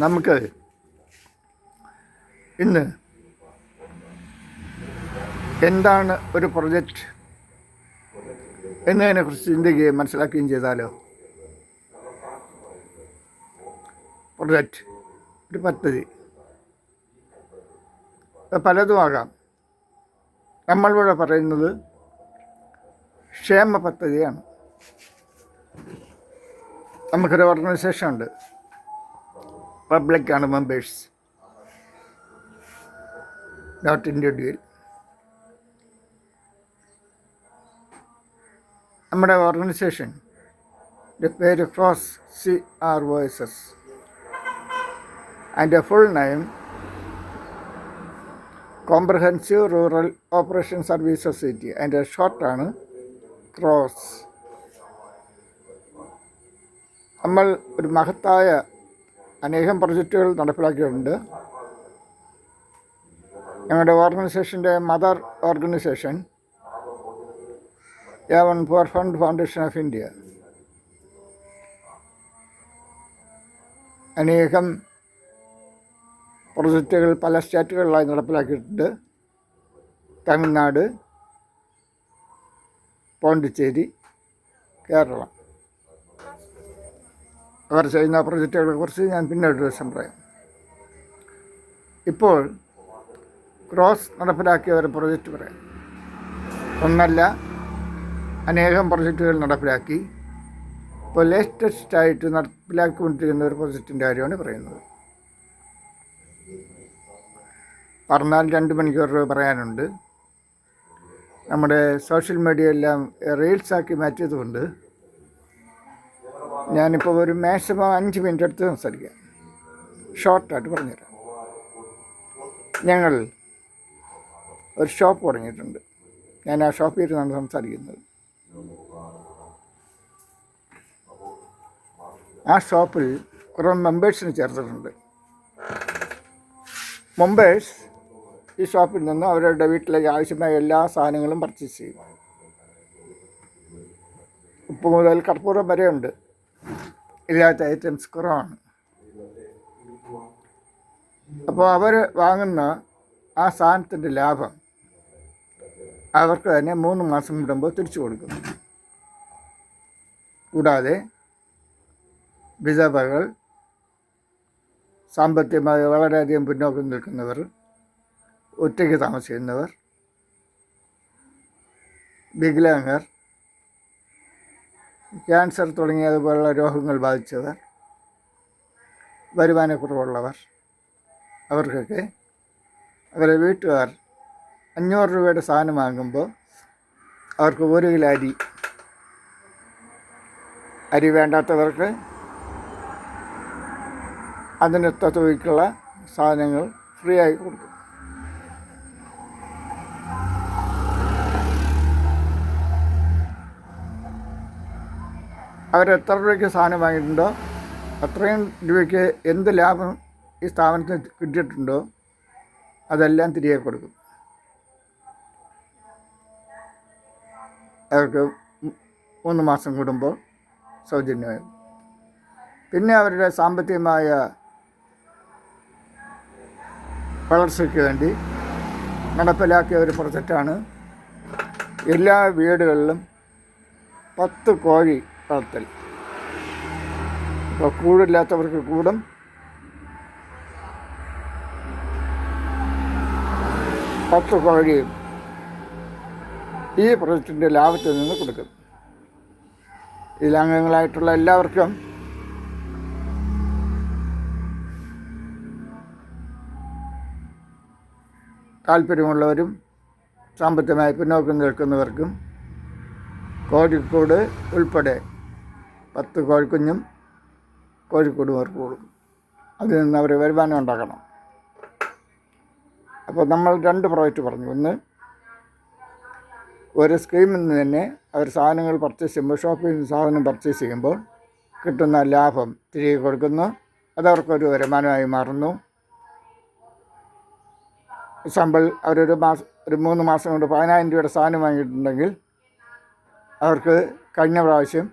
നമുക്ക് ഇന്ന് എന്താണ് ഒരു പ്രൊജക്റ്റ് എന്നതിനെക്കുറിച്ച് ചിന്തിക്കുകയും മനസ്സിലാക്കുകയും ചെയ്താലോ? പ്രൊജക്റ്റ് ഒരു പദ്ധതി പലതുമാകാം. നമ്മളിവിടെ പറയുന്നത് ക്ഷേമ പദ്ധതിയാണ്. നമുക്കൊരു ഓർഗനൈസേഷൻ ഉണ്ട്, പബ്ലിക്കാണ് മെമ്പേഴ്സ്, നോട്ട് ഇൻഡിവിജ്വൽ. നമ്മുടെ ഓർഗനൈസേഷൻ്റെ പേര് ക്രോസ് CROSS. അതിൻ്റെ full name comprehensive rural operation service society. അതിൻ്റെ ഷോർട്ടാണ് ക്രോസ്. നമ്മൾ ഒരു മഹത്തായ അനേകം പ്രൊജക്റ്റുകൾ നടപ്പിലാക്കിയിട്ടുണ്ട്. ഞങ്ങളുടെ ഓർഗനൈസേഷൻ്റെ മദർ ഓർഗനൈസേഷൻ യാവൺ poor fund foundation of India അനേകം പ്രൊജക്റ്റുകൾ പല സ്റ്റേറ്റുകളിലായി നടപ്പിലാക്കിയിട്ടുണ്ട്. തമിഴ്നാട്, പോണ്ടിച്ചേരി, കേരളം. അവർ ചെയ്യുന്ന പ്രൊജക്റ്റുകളെക്കുറിച്ച് ഞാൻ പിന്നീട് ദിവസം പറയാം. ഇപ്പോൾ ക്രോസ് നടപ്പിലാക്കിയ ഒരു പ്രൊജക്റ്റ് പറയാം. ഒന്നല്ല, അനേകം പ്രൊജക്റ്റുകൾ നടപ്പിലാക്കി. ഇപ്പോൾ ലേറ്റസ്റ്റായിട്ട് നടപ്പിലാക്കിക്കൊണ്ടിരിക്കുന്ന ഒരു പ്രൊജക്റ്റിൻ്റെ കാര്യമാണ് പറയുന്നത്. പറഞ്ഞാൽ 2 മണിക്കൂർ പറയാനുണ്ട്. നമ്മുടെ സോഷ്യൽ മീഡിയ എല്ലാം റീൽസാക്കി മാറ്റിയതുകൊണ്ട് ഞാനിപ്പോൾ ഒരു മാക്സിമം 5 മിനിറ്റ് എടുത്ത് സംസാരിക്കാം. ഷോർട്ടായിട്ട് പറഞ്ഞുതരാം. ഞങ്ങൾ ഒരു ഷോപ്പ് തുടങ്ങിയിട്ടുണ്ട്. ഞാൻ ആ ഷോപ്പിൽ ഇരുന്നാണ് സംസാരിക്കുന്നത്. ആ ഷോപ്പിൽ കുറേ മെമ്പേഴ്സിന് ചേർത്തിട്ടുണ്ട്. മെമ്പേഴ്സ് ഈ ഷോപ്പിൽ നിന്ന് അവരുടെ വീട്ടിലേക്ക് ആവശ്യമായ എല്ലാ സാധനങ്ങളും പർച്ചേസ് ചെയ്യും. ഉപ്പ് മുതൽ കർപ്പൂരം വരെ ഉണ്ട്. ഇല്ലാത്ത ഐറ്റംസ് കുറവാണ്. അപ്പോൾ അവർ വാങ്ങുന്ന ആ സാധനത്തിൻ്റെ ലാഭം അവർക്ക് തന്നെ 3 മാസം കൂടുമ്പോൾ തിരിച്ചു കൊടുക്കുന്നു. കൂടാതെ വിധവകൾ, സാമ്പത്തികമായി വളരെയധികം പിന്നോക്കം നിൽക്കുന്നവർ, ഒറ്റയ്ക്ക് താമസിക്കുന്നവർ, വികലാംഗർ, ക്യാൻസർ തുടങ്ങിയതുപോലുള്ള രോഗങ്ങൾ ബാധിച്ചവർ, വരുമാനക്കുറവുള്ളവർ, അവർക്കൊക്കെ അവരുടെ വീട്ടുകാർ 500 രൂപയുടെ സാധനം വാങ്ങുമ്പോൾ അവർക്ക് 1 കിലോ അരി വേണ്ടാത്തവർക്ക് അതിനൊത്ത തുകയ്ക്കുള്ള സാധനങ്ങൾ ഫ്രീ ആയി കൊടുക്കും. അവരെത്ര രൂപയ്ക്ക് സാധനം വാങ്ങിയിട്ടുണ്ടോ അത്രയും രൂപയ്ക്ക് എന്ത് ലാഭം ഈ സ്ഥാപനത്തിന് കിട്ടിയിട്ടുണ്ടോ അതെല്ലാം തിരികെ കൊടുക്കും. അവർക്ക് 3 മാസം കൂടുമ്പോൾ സൗജന്യമായി. പിന്നെ അവരുടെ സാമ്പത്തികമായ വളർച്ചയ്ക്ക് വേണ്ടി നടപ്പിലാക്കിയ ഒരു പ്രൊജക്റ്റാണ് എല്ലാ വീടുകളിലും 10 കോഴി വളർത്തൽ. ഇപ്പോൾ കൂടില്ലാത്തവർക്ക് കൂടും, 10 കോഴിയും ഈ പ്രൊജക്റ്റിൻ്റെ ലാഭത്തിൽ നിന്ന് കൊടുക്കും. ഇതിലംഗങ്ങളായിട്ടുള്ള എല്ലാവർക്കും താല്പര്യമുള്ളവരും സാമ്പത്തികമായി പിന്നോക്കം നിൽക്കുന്നവർക്കും കോഴിക്കോട് ഉൾപ്പെടെ 10 കോഴിക്കുഞ്ഞും കോഴിക്കോടും അവർക്ക് കൊടുക്കും. അതിൽ നിന്ന് അവർ വരുമാനം ഉണ്ടാക്കണം. അപ്പോൾ നമ്മൾ 2 പ്രോജക്റ്റ് പറഞ്ഞു. ഒന്ന്, ഒരു സ്കീമിൽ നിന്ന് തന്നെ അവർ സാധനങ്ങൾ പർച്ചേസ് ചെയ്യുമ്പോൾ, ഷോപ്പിൽ നിന്ന് സാധനം പർച്ചേസ് ചെയ്യുമ്പോൾ കിട്ടുന്ന ലാഭം തിരികെ കൊടുക്കുന്നു. അതവർക്കൊരു വരുമാനമായി മാറുന്നു. എക്സാമ്പിൾ, അവരൊരു 3 മാസം കൊണ്ട് 10,000 രൂപയുടെ സാധനം വാങ്ങിയിട്ടുണ്ടെങ്കിൽ അവർക്ക് കഴിഞ്ഞ പ്രാവശ്യം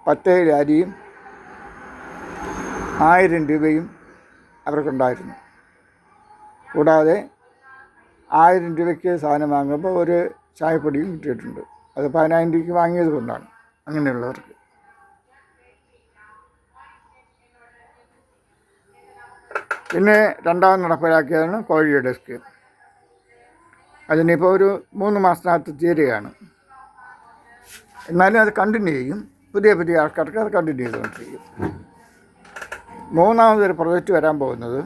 10 കിലോ അരിയും 1000 രൂപയും അവർക്കുണ്ടായിരുന്നു. കൂടാതെ 1000 രൂപയ്ക്ക് സാധനം വാങ്ങുമ്പോൾ ഒരു ചായപ്പൊടിയും കിട്ടിയിട്ടുണ്ട്. അത് 10000 രൂപയ്ക്ക് വാങ്ങിയത് കൊണ്ടാണ് അങ്ങനെയുള്ളവർക്ക്. പിന്നെ രണ്ടാമത് നടപ്പിലാക്കിയതാണ് കോഴിയുടെ സ്കീം. അതിനിപ്പോൾ ഒരു 3 മാസത്തിനകത്ത് തീരുകയാണ്. എന്നാലും അത് കണ്ടിന്യൂ ചെയ്യും. പുതിയ പുതിയ ആൾക്കാർക്ക് അത് കണ്ടിന്യൂ ചെയ്തുകൊണ്ടിരിക്കും. മൂന്നാമതൊരു പ്രൊജക്റ്റ് വരാൻ പോകുന്നത്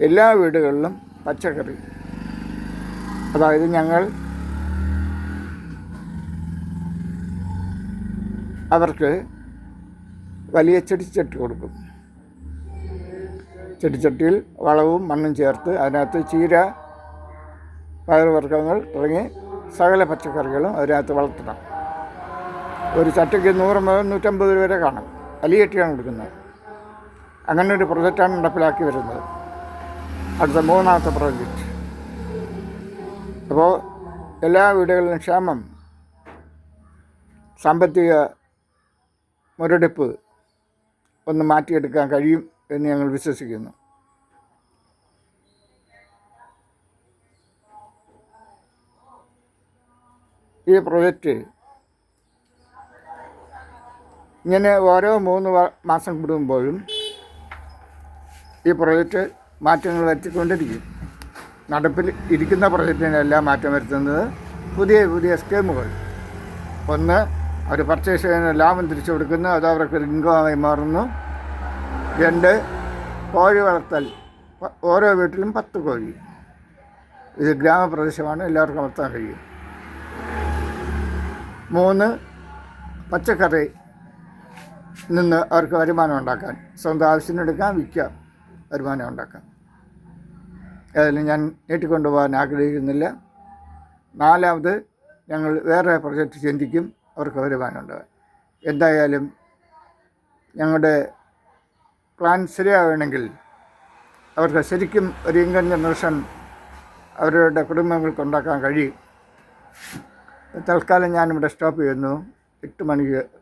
എല്ലാ വീടുകളിലും പച്ചക്കറി, അതായത് ഞങ്ങൾ അവർക്ക് വലിയ ചെടിച്ചട്ടി കൊടുക്കും. ചെടിച്ചട്ടിയിൽ വളവും മണ്ണും ചേർത്ത് അതിനകത്ത് ചീര, പയറുവർഗ്ഗങ്ങൾ തുടങ്ങി സകല പച്ചക്കറികളും അതിനകത്ത് വളർത്തണം. ഒരു ചട്ടിക്ക് 100 മുതൽ 150 രൂപ വരെ കാണും. വലിയ ചട്ടിയാണ് കൊടുക്കുന്നത്. അങ്ങനെ ഒരു പ്രൊജക്റ്റാണ് നടപ്പിലാക്കി വരുന്നത്. അടുത്ത 3ാമത്തെ പ്രോജക്റ്റ്. അപ്പോൾ എല്ലാ വീടുകളിലും ക്ഷാമം, സാമ്പത്തിക മുരടിപ്പ് ഒന്ന് മാറ്റിയെടുക്കാൻ കഴിയും എന്ന് ഞങ്ങൾ വിശ്വസിക്കുന്നു. ഈ പ്രൊജക്റ്റ് ഇങ്ങനെ ഓരോ 3 മാസം കൂടുമ്പോഴും ഈ പ്രൊജക്റ്റ് മാറ്റങ്ങൾ വരുത്തിക്കൊണ്ടിരിക്കും. നടപ്പിൽ ഇരിക്കുന്ന പ്രൊജക്റ്റിനെല്ലാം മാറ്റം വരുത്തുന്നത് പുതിയ പുതിയ സ്കീമുകൾ. ഒന്ന്, അവർ പർച്ചേസ് ചെയ്യുന്ന ലാഭം തിരിച്ചു കൊടുക്കുന്നു, അത് അവർക്കൊരു ഇൻകമായി മാറുന്നു. 2, കോഴി വളർത്തൽ, ഓരോ വീട്ടിലും 10 കോഴി. ഇത് ഗ്രാമപ്രദേശമാണ്, എല്ലാവർക്കും വളർത്താൻ കഴിയും. 3, പച്ചക്കറി നിന്ന് അവർക്ക് വരുമാനം ഉണ്ടാക്കാൻ, സ്വന്തം ആവശ്യത്തിനെടുക്കാൻ, വിൽക്കാം, വരുമാനം ഉണ്ടാക്കാം. ഏതായാലും ഞാൻ നീട്ടിക്കൊണ്ടുപോകാൻ ആഗ്രഹിക്കുന്നില്ല. 4ാമത് ഞങ്ങൾ വേറെ പ്രൊജക്റ്റ് ചിന്തിക്കും, അവർക്ക് വരുമാനം ഉണ്ടാകാൻ. എന്തായാലും ഞങ്ങളുടെ പ്ലാൻ ശരിയാവണമെങ്കിൽ അവർക്ക് ശരിക്കും ഒരു ഇൻകം ജനറേഷൻ അവരുടെ കുടുംബങ്ങൾക്ക് ഉണ്ടാക്കാൻ കഴിയും. തൽക്കാലം ഞാനിവിടെ സ്റ്റോപ്പ് ചെയ്യുന്നു. 8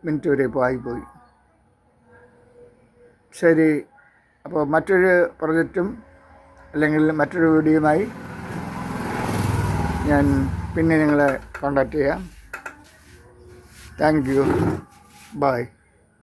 മിനിറ്റ് വരെ ഇപ്പോൾ ആയിപ്പോയി. ശരി, അപ്പോൾ മറ്റൊരു പ്രൊജക്റ്റും അല്ലെങ്കിൽ മറ്റൊരു വീഡിയോയുമായി ഞാൻ പിന്നെ നിങ്ങളെ കോൺടാക്റ്റ് ചെയ്യാം. Thank you. ബൈ.